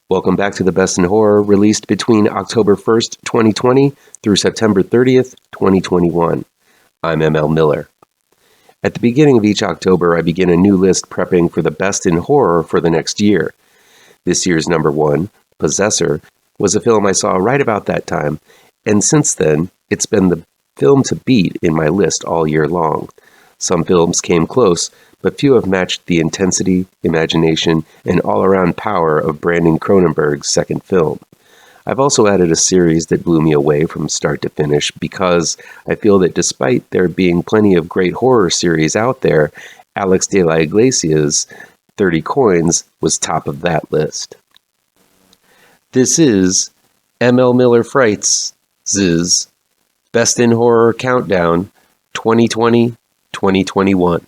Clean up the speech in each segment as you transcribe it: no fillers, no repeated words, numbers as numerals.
Welcome back to The Best in Horror, released between October 1st, 2020 through September 30th, 2021. I'm ML Miller. At the beginning of each October, I begin a new list prepping for the best in horror for the next year. This year's number one, Possessor, was a film I saw right about that time, and since then, it's been the film to beat in my list all year long. Some films came close, but few have matched the intensity, imagination, and all-around power of Brandon Cronenberg's second film. I've also added a series that blew me away from start to finish because I feel that despite there being plenty of great horror series out there, Alex de la Iglesia's 30 Coins was top of that list. This is ML Miller Frights' Best in Horror Countdown 2020-2021.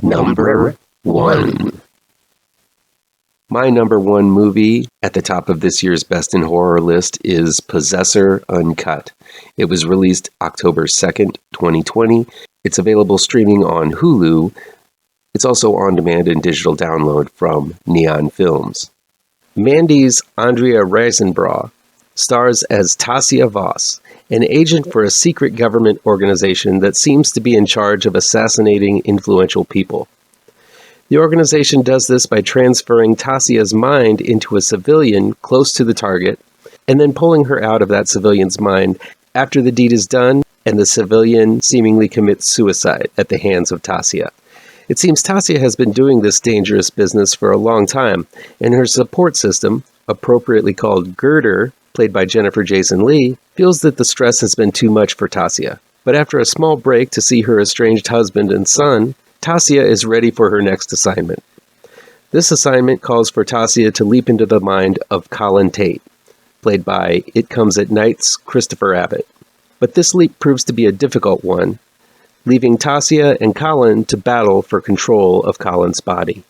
Number 1. My number one movie at the top of this year's Best in Horror list is Possessor Uncut. It was released October 2nd, 2020. It's available streaming on Hulu. It's also on demand and digital download from Neon Films. Mandy's Andrea Riseborough stars as Tasia Voss, an agent for a secret government organization that seems to be in charge of assassinating influential people. The organization does this by transferring Tasia's mind into a civilian close to the target, and then pulling her out of that civilian's mind after the deed is done and the civilian seemingly commits suicide at the hands of Tasia. It seems Tasia has been doing this dangerous business for a long time, and her support system, appropriately called Girder, played by Jennifer Jason Leigh, feels that the stress has been too much for Tasia. But after a small break to see her estranged husband and son, Tasia is ready for her next assignment. This assignment calls for Tasia to leap into the mind of Colin Tate, played by It Comes at Night's Christopher Abbott. But this leap proves to be a difficult one, leaving Tasia and Colin to battle for control of Colin's body.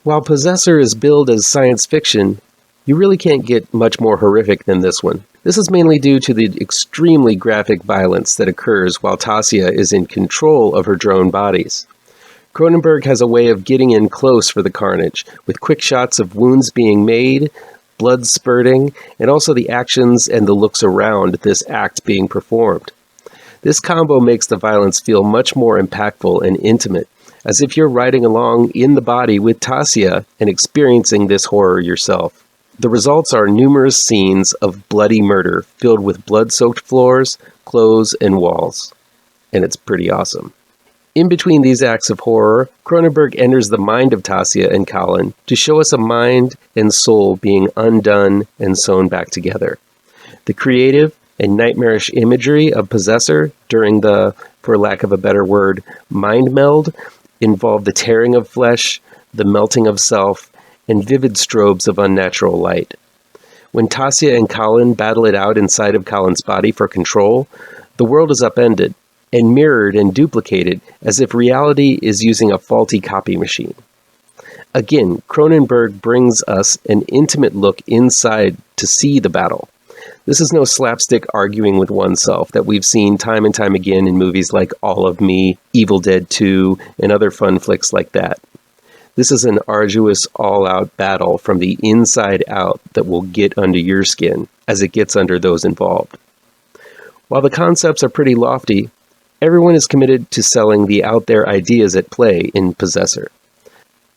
While Possessor is billed as science fiction, you really can't get much more horrific than this one. This is mainly due to the extremely graphic violence that occurs while Tasia is in control of her drone bodies. Cronenberg has a way of getting in close for the carnage, with quick shots of wounds being made, blood spurting, and also the actions and the looks around this act being performed. This combo makes the violence feel much more impactful and intimate, as if you're riding along in the body with Tasia and experiencing this horror yourself. The results are numerous scenes of bloody murder filled with blood-soaked floors, clothes, and walls. And it's pretty awesome. In between these acts of horror, Cronenberg enters the mind of Tasia and Colin to show us a mind and soul being undone and sewn back together. The creative and nightmarish imagery of Possessor during the, for lack of a better word, mind meld involve the tearing of flesh, the melting of self, and vivid strobes of unnatural light. When Tasia and Colin battle it out inside of Colin's body for control, the world is upended and mirrored and duplicated as if reality is using a faulty copy machine. Again, Cronenberg brings us an intimate look inside to see the battle. This is no slapstick arguing with oneself that we've seen time and time again in movies like All of Me, Evil Dead 2, and other fun flicks like that. This is an arduous, all-out battle from the inside out that will get under your skin as it gets under those involved. While the concepts are pretty lofty, everyone is committed to selling the out-there ideas at play in Possessor.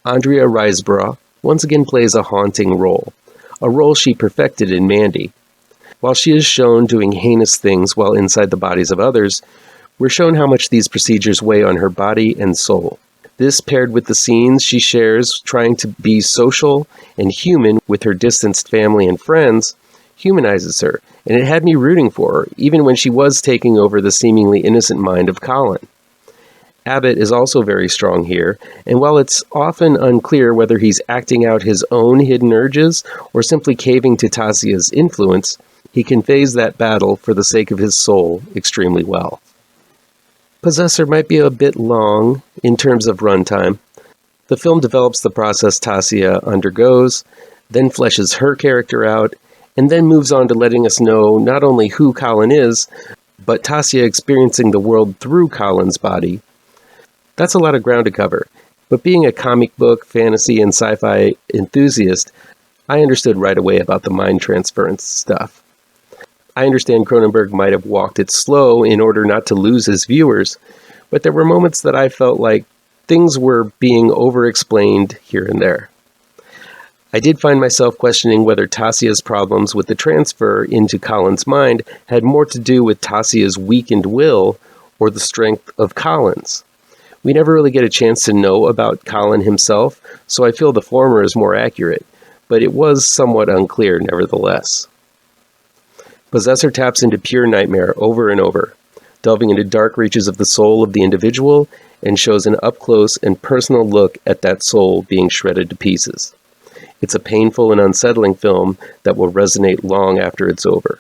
Andrea Riseborough once again plays a haunting role, a role she perfected in Mandy. While she is shown doing heinous things while inside the bodies of others, we're shown how much these procedures weigh on her body and soul. This, paired with the scenes she shares trying to be social and human with her distanced family and friends, humanizes her, and it had me rooting for her, even when she was taking over the seemingly innocent mind of Colin. Abbott is also very strong here, and while it's often unclear whether he's acting out his own hidden urges or simply caving to Tasia's influence, he conveys that battle for the sake of his soul extremely well. Possessor might be a bit long in terms of runtime. The film develops the process Tasia undergoes, then fleshes her character out, and then moves on to letting us know not only who Colin is, but Tasia experiencing the world through Colin's body. That's a lot of ground to cover, but being a comic book, fantasy, and sci-fi enthusiast, I understood right away about the mind transference stuff. I understand Cronenberg might have walked it slow in order not to lose his viewers, but there were moments that I felt like things were being over-explained here and there. I did find myself questioning whether Tasia's problems with the transfer into Colin's mind had more to do with Tasia's weakened will or the strength of Colin's. We never really get a chance to know about Colin himself, so I feel the former is more accurate, but it was somewhat unclear nevertheless. Possessor taps into pure nightmare over and over, delving into dark reaches of the soul of the individual and shows an up-close and personal look at that soul being shredded to pieces. It's a painful and unsettling film that will resonate long after it's over.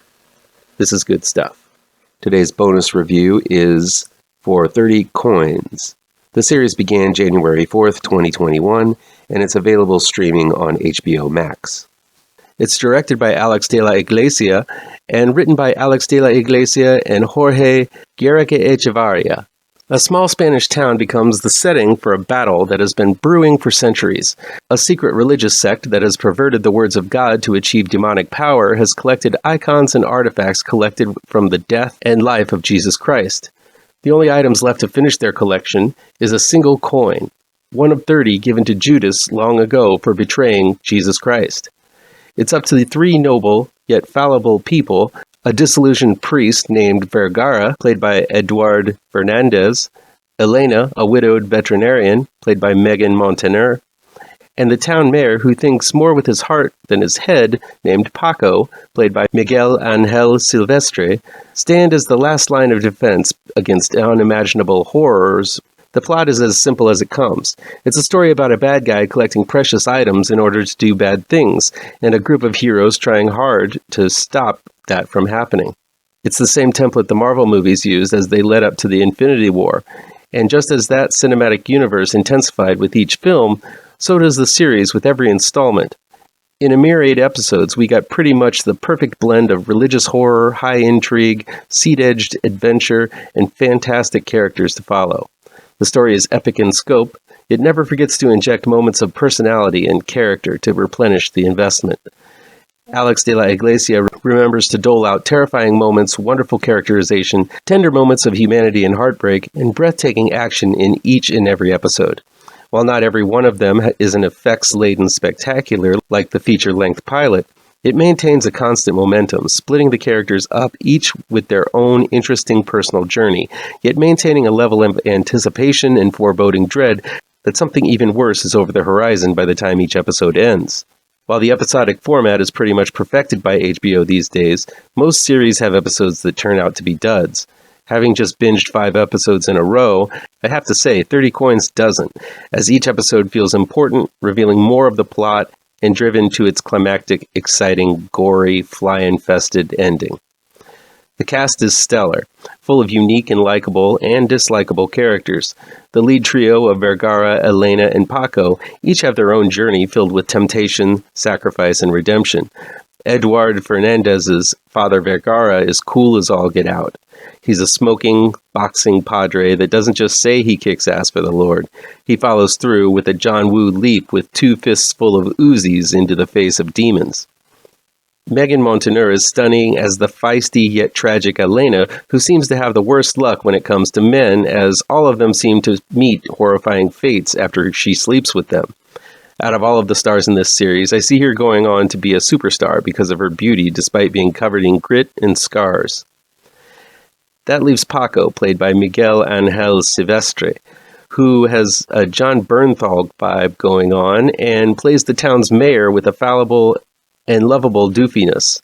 This is good stuff. Today's bonus review is for 30 Coins. The series began January 4th, 2021, and it's available streaming on HBO Max. It's directed by Alex de la Iglesia and written by Alex de la Iglesia and Jorge Guerra-Echevarria. A small Spanish town becomes the setting for a battle that has been brewing for centuries. A secret religious sect that has perverted the words of God to achieve demonic power has collected icons and artifacts collected from the death and life of Jesus Christ. The only items left to finish their collection is a single coin, one of 30 given to Judas long ago for betraying Jesus Christ. It's up to the three noble, yet fallible people, a disillusioned priest named Vergara, played by Eduard Fernandez, Elena, a widowed veterinarian, played by Megan Montaner, and the town mayor who thinks more with his heart than his head, named Paco, played by Miguel Angel Silvestre, stand as the last line of defense against unimaginable horrors. The plot is as simple as it comes. It's a story about a bad guy collecting precious items in order to do bad things, and a group of heroes trying hard to stop that from happening. It's the same template the Marvel movies used as they led up to the Infinity War, and just as that cinematic universe intensified with each film, so does the series with every installment. In a mere 8 episodes, we got pretty much the perfect blend of religious horror, high intrigue, seed-edged adventure, and fantastic characters to follow. The story is epic in scope. It never forgets to inject moments of personality and character to replenish the investment. Alex de la Iglesia remembers to dole out terrifying moments, wonderful characterization, tender moments of humanity and heartbreak, and breathtaking action in each and every episode. While not every one of them is an effects-laden spectacular like the feature-length pilot, it maintains a constant momentum, splitting the characters up each with their own interesting personal journey, yet maintaining a level of anticipation and foreboding dread that something even worse is over the horizon by the time each episode ends. While the episodic format is pretty much perfected by HBO these days, most series have episodes that turn out to be duds. Having just binged 5 episodes in a row, I have to say 30 Coins doesn't, as each episode feels important, revealing more of the plot, and driven to its climactic, exciting, gory, fly-infested ending. The cast is stellar, full of unique and likable and dislikable characters. The lead trio of Vergara, Elena, and Paco each have their own journey filled with temptation, sacrifice, and redemption. Eduard Fernandez's father Vergara is cool as all get out. He's a smoking, boxing padre that doesn't just say he kicks ass for the Lord. He follows through with a John Woo leap with 2 fists full of Uzis into the face of demons. Megan Montaner is stunning as the feisty yet tragic Elena, who seems to have the worst luck when it comes to men, as all of them seem to meet horrifying fates after she sleeps with them. Out of all of the stars in this series, I see her going on to be a superstar because of her beauty despite being covered in grit and scars. That leaves Paco, played by Miguel Angel Silvestre, who has a John Bernthal vibe going on and plays the town's mayor with a fallible and lovable doofiness.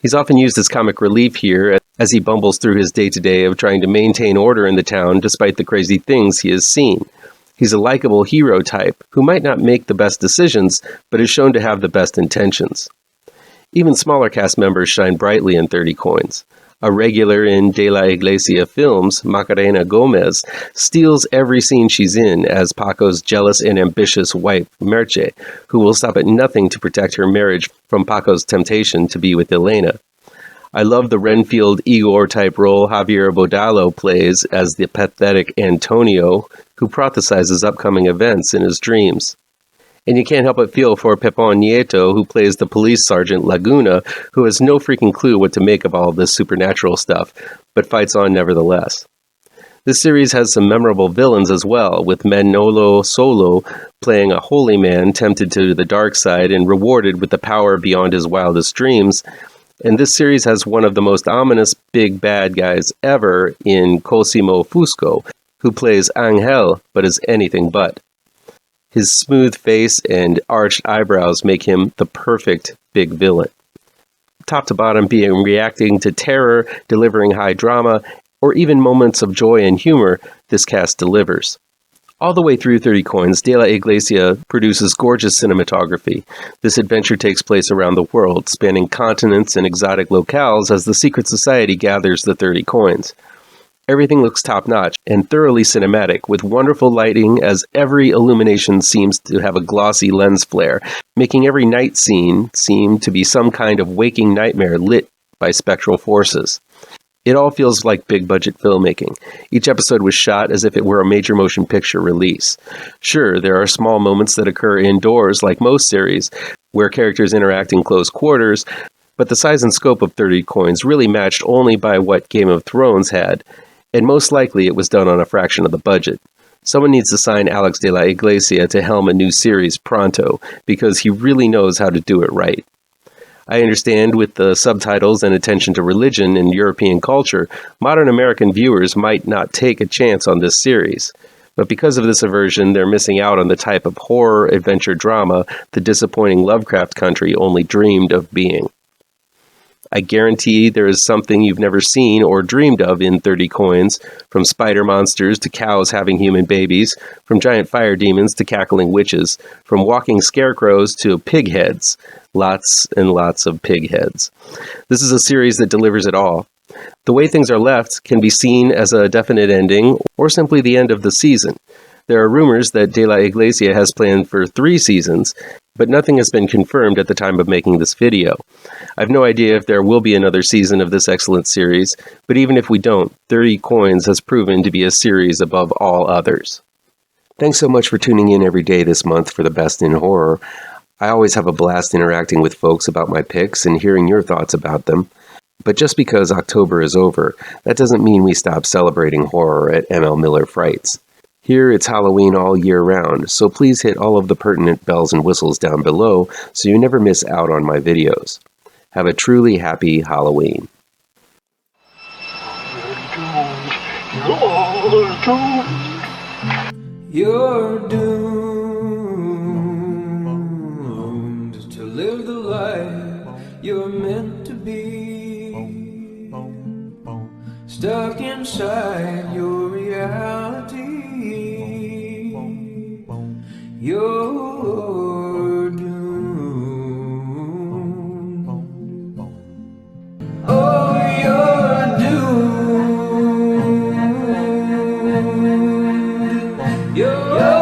He's often used as comic relief here as he bumbles through his day-to-day of trying to maintain order in the town despite the crazy things he has seen. He's a likable hero type who might not make the best decisions, but is shown to have the best intentions. Even smaller cast members shine brightly in 30 Coins. A regular in De La Iglesia films, Macarena Gomez steals every scene she's in as Paco's jealous and ambitious wife, Merche, who will stop at nothing to protect her marriage from Paco's temptation to be with Elena. I love the Renfield Igor-type role Javier Bodalo plays as the pathetic Antonio, who prophesizes upcoming events in his dreams. And you can't help but feel for Pepon Nieto, who plays the police sergeant Laguna, who has no freaking clue what to make of all of this supernatural stuff, but fights on nevertheless. This series has some memorable villains as well, with Manolo Solo playing a holy man tempted to the dark side and rewarded with the power beyond his wildest dreams. And this series has one of the most ominous big bad guys ever in Cosimo Fusco, who plays Angel, but is anything but. His smooth face and arched eyebrows make him the perfect big villain. Top to bottom, being reacting to terror, delivering high drama, or even moments of joy and humor, this cast delivers. All the way through 30 Coins, De La Iglesia produces gorgeous cinematography. This adventure takes place around the world, spanning continents and exotic locales as the secret society gathers the 30 Coins. Everything looks top-notch and thoroughly cinematic, with wonderful lighting as every illumination seems to have a glossy lens flare, making every night scene seem to be some kind of waking nightmare lit by spectral forces. It all feels like big-budget filmmaking. Each episode was shot as if it were a major motion picture release. Sure, there are small moments that occur indoors, like most series, where characters interact in close quarters, but the size and scope of 30 Coins really matched only by what Game of Thrones had, and most likely it was done on a fraction of the budget. Someone needs to sign Alex de la Iglesia to helm a new series pronto, because he really knows how to do it right. I understand with the subtitles and attention to religion and European culture, modern American viewers might not take a chance on this series. But because of this aversion, they're missing out on the type of horror adventure drama the disappointing Lovecraft Country only dreamed of being. I guarantee there is something you've never seen or dreamed of in 30 Coins, from spider monsters to cows having human babies, from giant fire demons to cackling witches, from walking scarecrows to pig heads. Lots and lots of pig heads. This is a series that delivers it all. The way things are left can be seen as a definite ending or simply the end of the season. There are rumors that De La Iglesia has planned for 3 seasons, but nothing has been confirmed at the time of making this video. I have no idea if there will be another season of this excellent series, but even if we don't, 30 Coins has proven to be a series above all others. Thanks so much for tuning in every day this month for the best in horror. I always have a blast interacting with folks about my picks and hearing your thoughts about them. But just because October is over, that doesn't mean we stop celebrating horror at ML Miller Frights. Here it's Halloween all year round, so please hit all of the pertinent bells and whistles down below so you never miss out on my videos. Have a truly happy Halloween. You're doomed to live the life you're meant to be, stuck inside your reality. You're doomed. Oh, you're doomed. You're